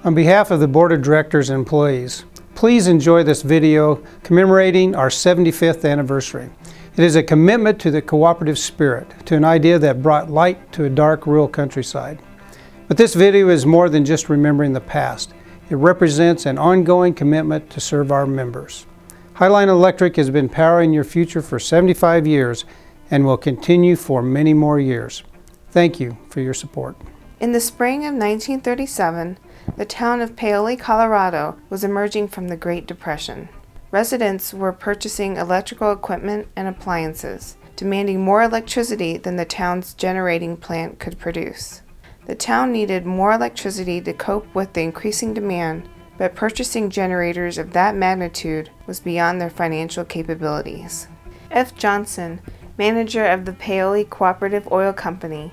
On behalf of the Board of Directors and employees, please enjoy this video commemorating our 75th anniversary. It is a commitment to the cooperative spirit, to an idea that brought light to a dark rural countryside. But this video is more than just remembering the past. It represents an ongoing commitment to serve our members. Highline Electric has been powering your future for 75 years and will continue for many more years. Thank you for your support. In the spring of 1937, the town of Paoli, Colorado was emerging from the Great Depression. Residents were purchasing electrical equipment and appliances, demanding more electricity than the town's generating plant could produce. The town needed more electricity to cope with the increasing demand, but purchasing generators of that magnitude was beyond their financial capabilities. F. Johnson, manager of the Paoli Cooperative Oil Company,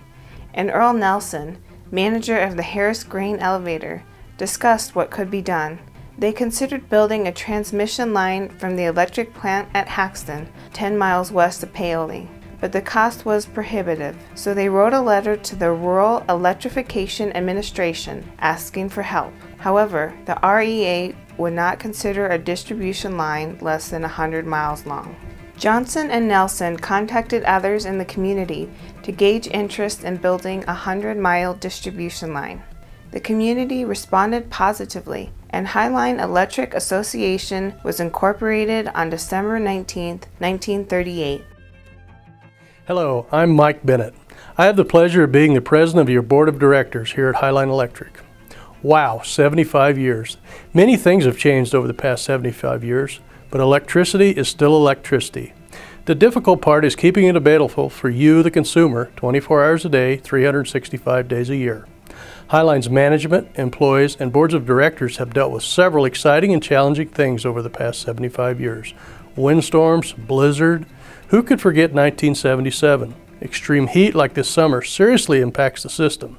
and Earl Nelson, manager of the Harris Grain Elevator, discussed what could be done. They considered building a transmission line from the electric plant at Haxton, 10 miles west of Paoli, but the cost was prohibitive, so they wrote a letter to the Rural Electrification Administration asking for help. However, the REA would not consider a distribution line less than 100 miles long. Johnson and Nelson contacted others in the community to gauge interest in building a 100-mile distribution line. The community responded positively, and Highline Electric Association was incorporated on December 19, 1938. Hello, I'm Mike Bennett. I have the pleasure of being the president of your board of directors here at Highline Electric. Wow, 75 years. Many things have changed over the past 75 years. But electricity is still electricity. The difficult part is keeping it available for you, the consumer, 24 hours a day, 365 days a year. Highline's management, employees, and boards of directors have dealt with several exciting and challenging things over the past 75 years. Windstorms, blizzard. Who could forget 1977? Extreme heat like this summer seriously impacts the system.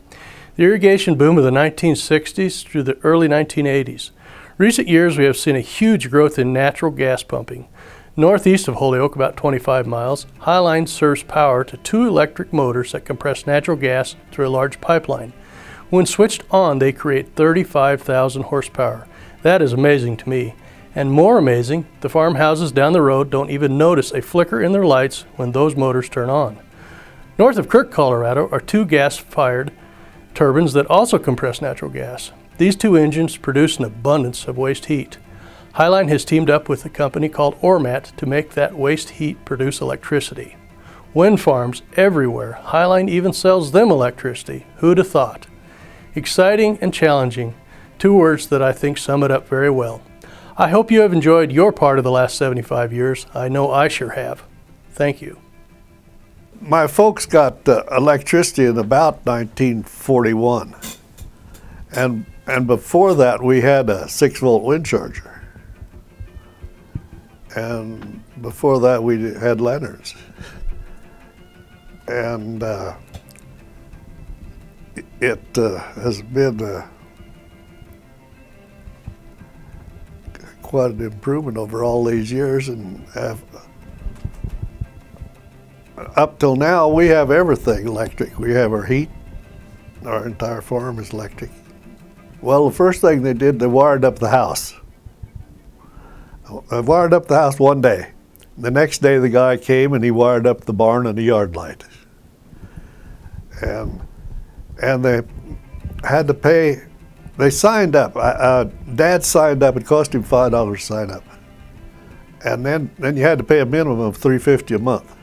The irrigation boom of the 1960s through the early 1980s. Recent years we have seen a huge growth in natural gas pumping. Northeast of Holyoke, about 25 miles, Highline serves power to 2 electric motors that compress natural gas through a large pipeline. When switched on, they create 35,000 horsepower. That is amazing to me. And more amazing, the farmhouses down the road don't even notice a flicker in their lights when those motors turn on. North of Kirk, Colorado, are 2 gas-fired turbines that also compress natural gas. These 2 engines produce an abundance of waste heat. Highline has teamed up with a company called Ormat to make that waste heat produce electricity. Wind farms everywhere. Highline even sells them electricity. Who'd have thought? Exciting and challenging. 2 words that I think sum it up very well. I hope you have enjoyed your part of the last 75 years. I know I sure have. Thank you. My folks got electricity in about 1941. And before that, we had a 6-volt wind charger. And before that, we had lanterns. And it has been quite an improvement over all these years. And up till now, we have everything electric. We have our heat. Our entire farm is electric. Well, the first thing they did, they wired up the house. I wired up the house one day. The next day the guy came and he wired up the barn and the yard light. And they had to pay, they signed up. Dad signed up, it cost him $5 to sign up. And then you had to pay a minimum of $3.50 a month.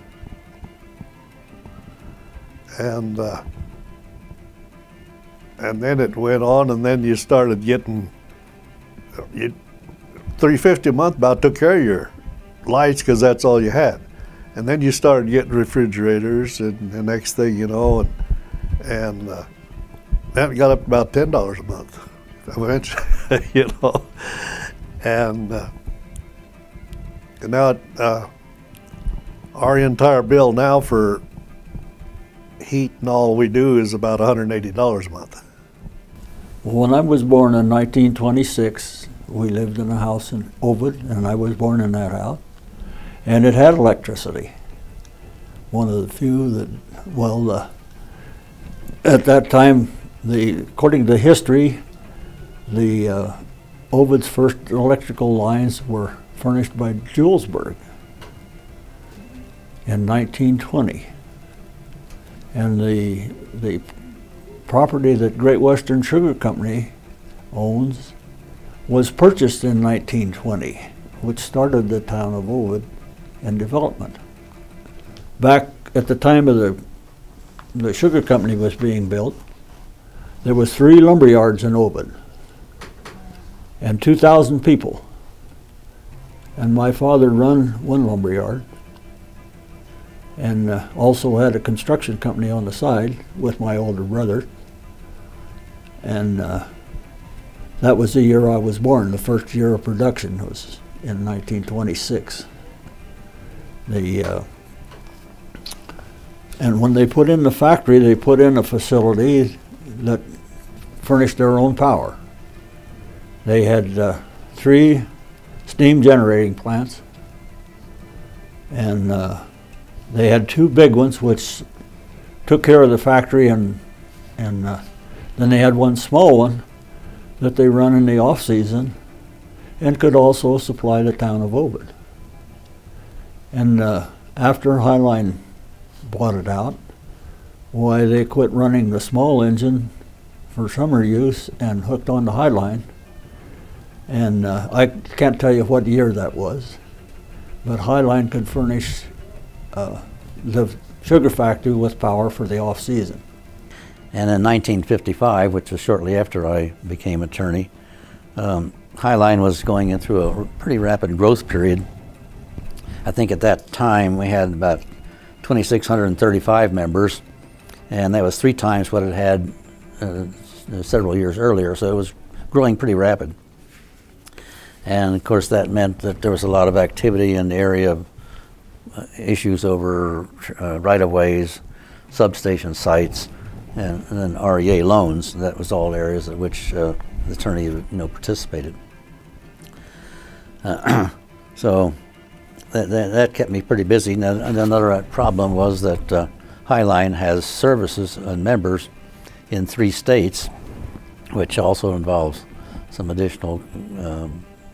And then it went on, and then you started getting $3.50 a month about took care of your lights because that's all you had. And then you started getting refrigerators, and the next thing you know, and then it got up to about $10 a month eventually, you know. And now our entire bill now for heat and all we do is about $180 a month. When I was born in 1926, we lived in a house in Ovid, and I was born in that house. And it had electricity. One of the few that, well, at that time, according to history, The Ovid's first electrical lines were furnished by Julesburg in 1920. And the property that Great Western Sugar Company owns was purchased in 1920, which started the town of Ovid in development. Back at the time of the sugar company was being built, there was 3 lumber yards in Ovid and 2,000 people. And my father run one lumber yard and also had a construction company on the side with my older brother. And that was the year I was born. The first year of production was in 1926. And when they put in the factory, they put in a facility that furnished their own power. They had 3 steam generating plants, and they had 2 big ones which took care of the factory, and then they had one small one that they run in the off season and could also supply the town of Ovid. And after Highline bought it out, why, they quit running the small engine for summer use and hooked on the Highline. And I can't tell you what year that was, but Highline could furnish the sugar factory with power for the off season. And in 1955, which was shortly after I became attorney, Highline was going in through a pretty rapid growth period. I think at that time we had about 2,635 members, and that was 3 times what it had several years earlier, so it was growing pretty rapid. And of course that meant that there was a lot of activity in the area of issues over right-of-ways, substation sites, and then REA loans. That was all areas at which the attorney participated. So that kept me pretty busy. And another problem was that Highline has services and members in 3 states, which also involves some additional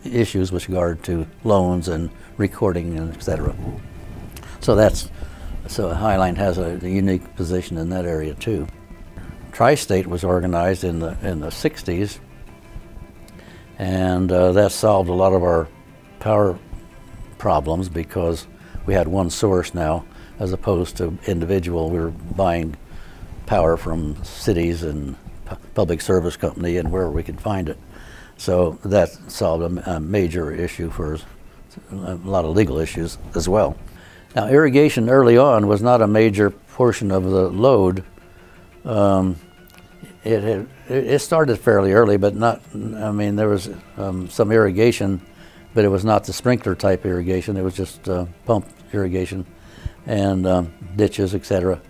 issues with regard to loans and recording and et cetera. So Highline has a unique position in that area too. Tri-State was organized in the 60s, and that solved a lot of our power problems because we had one source now, as opposed to individual. We were buying power from cities and public service company and wherever we could find it. So that solved a major issue for a lot of legal issues as well. Now, irrigation early on was not a major portion of the load. It started fairly early, but not, I mean, there was some irrigation, but it was not the sprinkler type irrigation. It was just pump irrigation and ditches, etc.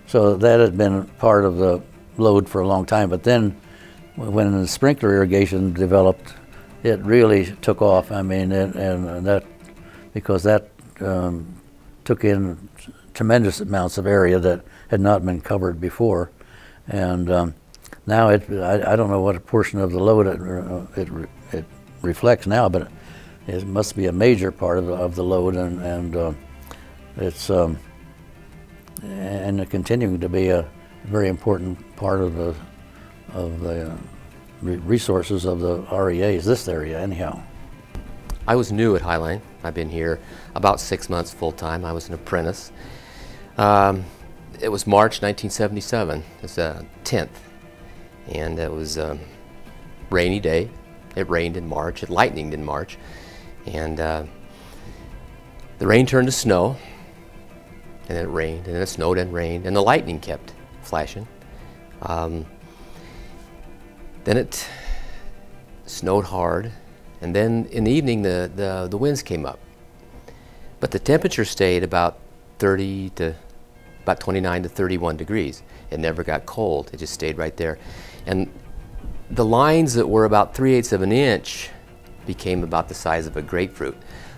So that had been part of the load for a long time. But then when the sprinkler irrigation developed, it really took off. I mean, and that, because that took in tremendous amounts of area that had not been covered before. And now I don't know what a portion of the load it reflects now, but it must be a major part of the load, and it's and continuing to be a very important part of the resources of the REAs, this area anyhow. I was new at Highline. I've been here about 6 months full-time. I was an apprentice. It was March 1977. It was the 10th, and it was a rainy day. It rained in March. It lightninged in March, and the rain turned to snow, and then it rained, and then it snowed and rained, and the lightning kept flashing. Then it snowed hard, and then in the evening the winds came up. But the temperature stayed about 29 to 31 degrees. It never got cold. It just stayed right there. And the lines that were about 3/8 of an inch became about the size of a grapefruit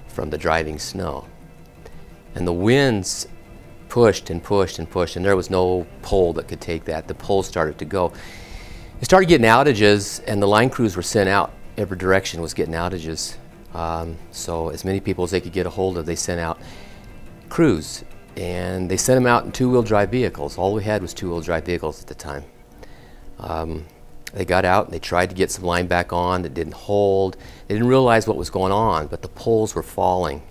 from the driving snow. And the winds pushed and pushed and pushed, and there was no pole that could take that. The poles started to go. It started getting outages, and the line crews were sent out. Every direction was getting outages. So as many people as they could get a hold of, they sent out crews. And they sent them out in two-wheel drive vehicles. All we had was two-wheel drive vehicles at the time. They got out and they tried to get some line back on. It didn't hold. They didn't realize what was going on, but the poles were falling.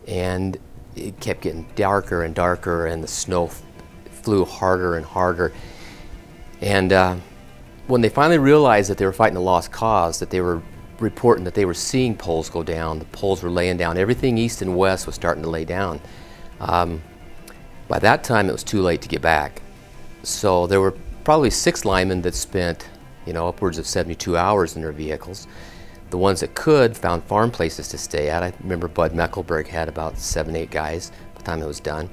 And it kept getting darker and darker, and the snow flew harder and harder. And when they finally realized that they were fighting a lost cause, that they were reporting that they were seeing poles go down, the poles were laying down, everything east and west was starting to lay down. By that time, it was too late to get back. So there were probably 6 linemen that spent, upwards of 72 hours in their vehicles. The ones that could found farm places to stay at. I remember Bud Mecklenburg had about 7, 8 guys by the time it was done.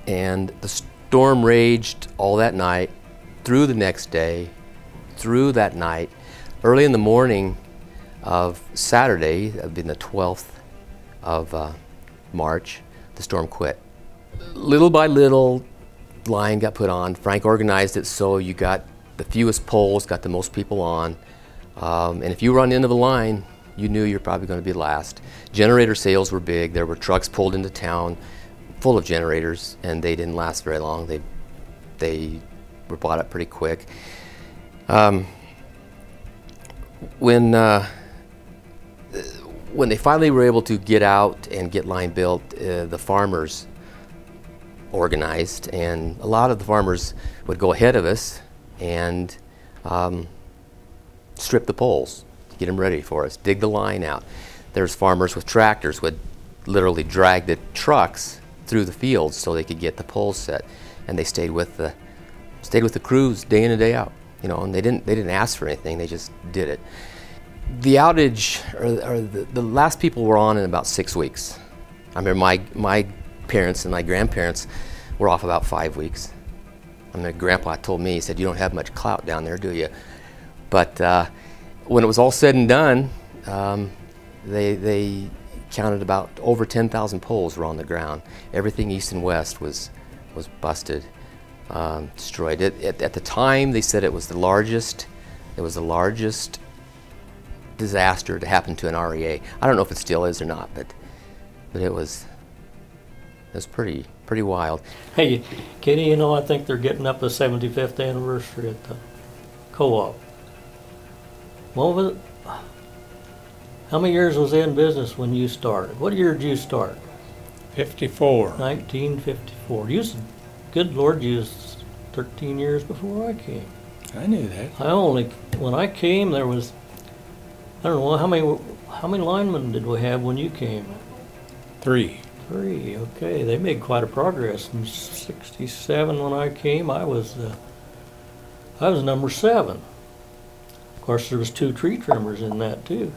And the storm raged all that night, through the next day, through that night. Early in the morning of Saturday, that would be the 12th of March, the storm quit. Little by little, line got put on. Frank organized it so you got the fewest poles, got the most people on. And if you run into the line, you knew you're probably going to be last. Generator sales were big. There were trucks pulled into town full of generators, and they didn't last very long. They were bought up pretty quick. When they finally were able to get out and get line built, the farmers organized, and a lot of the farmers would go ahead of us and strip the poles, get them ready for us, dig the line out. There's farmers with tractors would literally drag the trucks through the fields so they could get the poles set, and they stayed with the crews day in and day out, and they didn't ask for anything, they just did it. The outage, or the last people were on in about 6 weeks. I remember my parents and my grandparents were off about 5 weeks. I mean, Grandpa told me, he said, "You don't have much clout down there, do you?" But when it was all said and done, they counted about over 10,000 poles were on the ground. Everything east and west was busted, destroyed. At the time, they said it was the largest disaster to happen to an REA. I don't know if it still is or not, but it was pretty wild. Hey, Katie, I think they're getting up the 75th anniversary at the co-op. What was it? How many years was it in business when you started? What year did you start? 54. 1954. Good Lord, you was 13 years before I came. I knew that. When I came, there was, I don't know, how many linemen did we have when you came? 3. 3, okay. They made quite a progress. In 67 when I came, I was number 7. Of course, there was 2 tree trimmers in that too.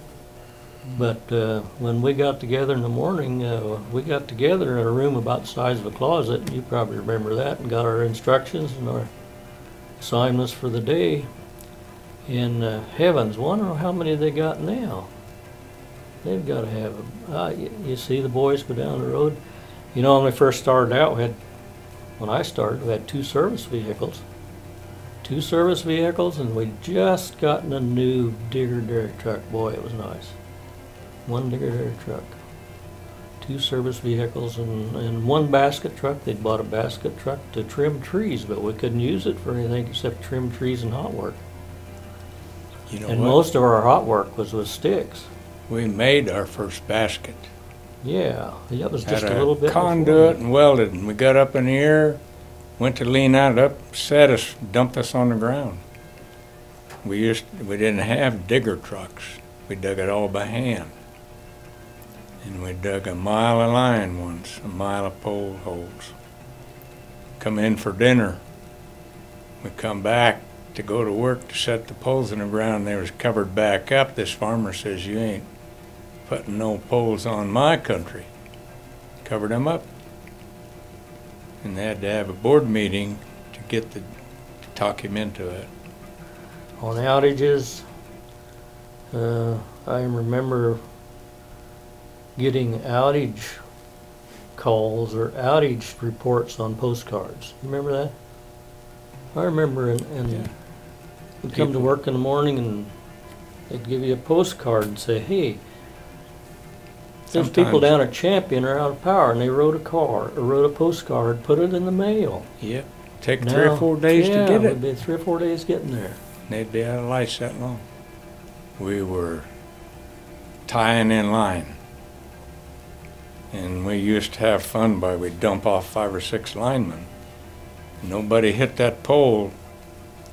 But when we got together in the morning, we got together in a room about the size of a closet, and you probably remember that, and got our instructions and our assignments for the day. And heavens, wonder how many they got now. They've got to have them. You see the boys go down the road. When we first started out, when I started, we had 2 service vehicles. 2 service vehicles, and we'd just gotten a new digger dairy truck. Boy, it was nice. 1 digger dairy truck. 2 service vehicles and 1 basket truck. They'd bought a basket truck to trim trees, but we couldn't use it for anything except trim trees and hot work. And most of our hot work was with sticks. We made our first basket. Yeah, that was just Had a little bit conduit and welded, and we got up in the air, went to lean out, upset us, dumped us on the ground. We didn't have digger trucks. We dug it all by hand. And we dug a mile of line once, a mile of pole holes. Come in for dinner. We come back to go to work to set the poles in the ground. They was covered back up. This farmer says, "You ain't putting no poles on my country." Covered them up. And they had to have a board meeting to talk him into it. On outages, I remember getting outage calls or outage reports on postcards. You remember that? I remember, and we'd come to work in the morning and they'd give you a postcard and say, hey, those people down at Champion are out of power, and they wrote a postcard, put it in the mail. Yep. Take 3 or 4 days to get it. Yeah, it'd be 3 or 4 days getting there. They'd be out of lights that long. We were tying in line. And we used to have fun by we'd dump off 5 or 6 linemen. Nobody hit that pole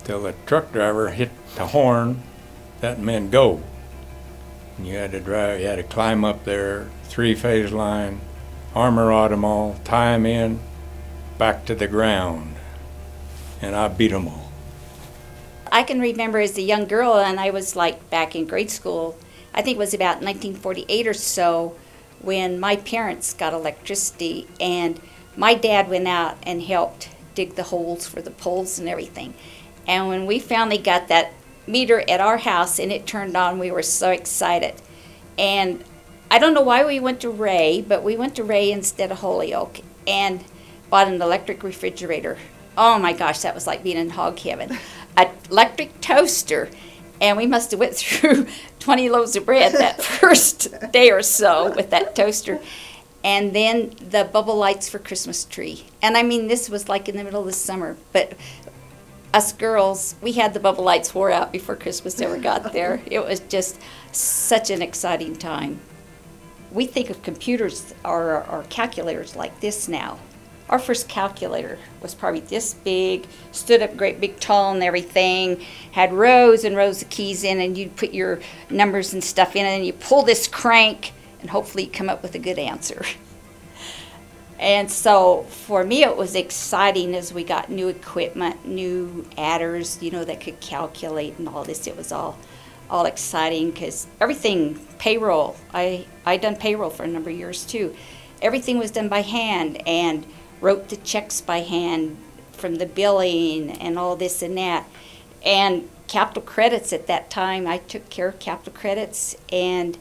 till the truck driver hit the horn. That meant go. And you had to drive, you had to climb up there, 3-phase line, armor rod them all, tie them in, back to the ground. And I beat them all. I can remember as a young girl, and I was like back in grade school, I think it was about 1948 or so, when my parents got electricity, and my dad went out and helped dig the holes for the poles and everything. And when we finally got that meter at our house and it turned on, we were so excited. And I don't know why we went to Ray, but we went to Ray instead of Holyoke and bought an electric refrigerator. Oh my gosh, that was like being in hog heaven. An electric toaster, and we must have went through 20 loaves of bread that first day or so with that toaster. And then the bubble lights for Christmas tree. And I mean, this was like in the middle of the summer, but us girls, we had the bubble lights wore out before Christmas ever got there. It was just such an exciting time. We think of computers or calculators like this now. Our first calculator was probably this big, stood up great big tall and everything, had rows and rows of keys in, and you'd put your numbers and stuff in, and you pull this crank, and hopefully you come up with a good answer. And so for me it was exciting as we got new equipment, new adders, you know, that could calculate and all this. It was all exciting because everything, payroll, I done payroll for a number of years too. Everything was done by hand and wrote the checks by hand from the billing and all this and that. And capital credits at that time, I took care of capital credits, and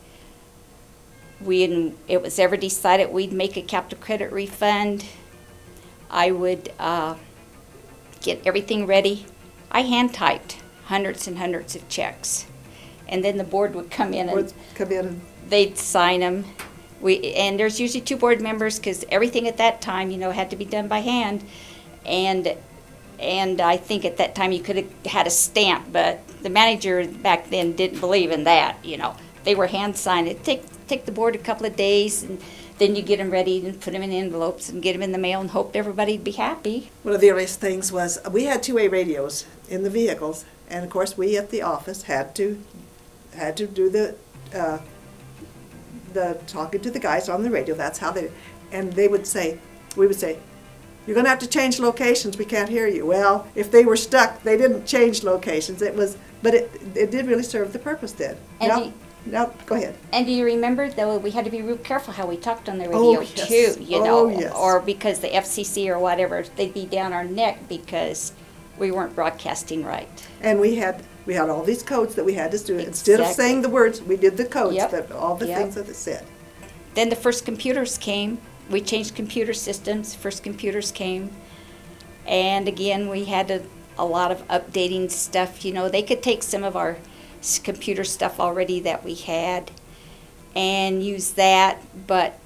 when it was ever decided we'd make a capital credit refund, I would get everything ready. I hand typed hundreds and hundreds of checks, and then the board would come in and they'd sign them. And there's usually 2 board members because everything at that time, you know, had to be done by hand. And I think at that time you could have had a stamp, but the manager back then didn't believe in that, you know. They were hand signed. It'd take the board a couple of days, and then you get them ready and put them in envelopes and get them in the mail and hope everybody'd be happy. One of the earliest things was we had 2-way radios in the vehicles, and of course we at the office had to do the talking to the guys on the radio. That's how we would say, you're going to have to change locations, we can't hear you. Well, if they were stuck, they didn't change locations. But it did really serve the purpose then. No, go ahead. And do you remember, though, we had to be real careful how we talked on the radio, too, you know, yes. Or because the FCC or whatever, they'd be down our neck because we weren't broadcasting right. And we had all these codes that we had to do. Exactly. Instead of saying the words, we did the codes, all the things that it said. Then the first computers came. We changed computer systems. First computers came. And again, we had a lot of updating stuff. You know, they could take some of our computer stuff already that we had and use that, but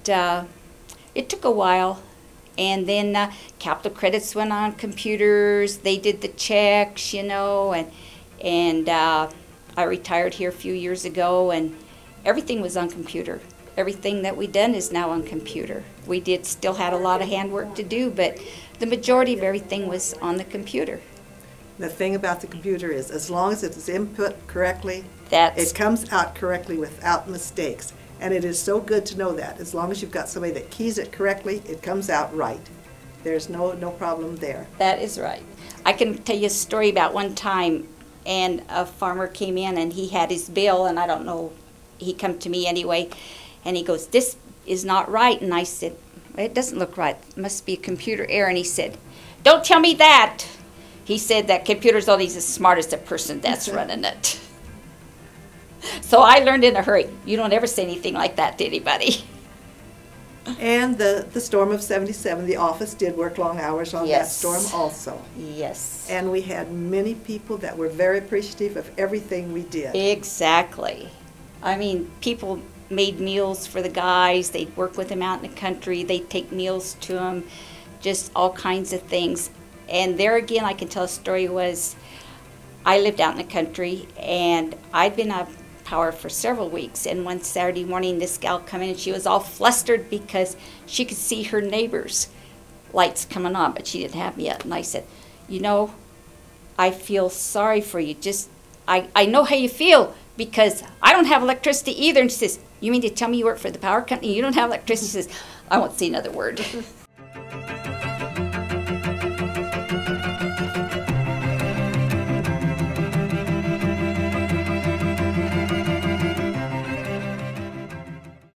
it took a while. And then capital credits went on computers. They did the checks, you know, and I retired here a few years ago, and everything was on computer. Everything that we done is now on computer. We still had a lot of handwork to do, but the majority of everything was on the computer. The thing about the computer is, as long as it is input correctly, it comes out correctly without mistakes. And it is so good to know that. As long as you've got somebody that keys it correctly, it comes out right. There's no problem there. That is right. I can tell you a story about one time, and a farmer came in and he had his bill, and I don't know, he come to me anyway, and he goes, "This is not right." And I said, "It doesn't look right. It must be a computer error." And he said, "Don't tell me that." He said that computer's always as smart as the person that's running it. So I learned in a hurry. You don't ever say anything like that to anybody. And the storm of 77, the office did work long hours on Yes. that storm also. Yes. And we had many people that were very appreciative of everything we did. Exactly. I mean, people made meals for the guys. They'd work with them out in the country. They'd take meals to them, just all kinds of things. And there again, I can tell a story was, I lived out in the country, and I'd been out of power for several weeks. And one Saturday morning, this gal come in, and she was all flustered because she could see her neighbor's lights coming on, but she didn't have them yet. And I said, you know, I feel sorry for you. Just, I know how you feel, because I don't have electricity either. And she says, you mean to tell me you work for the power company? You don't have electricity? She says, I won't say another word.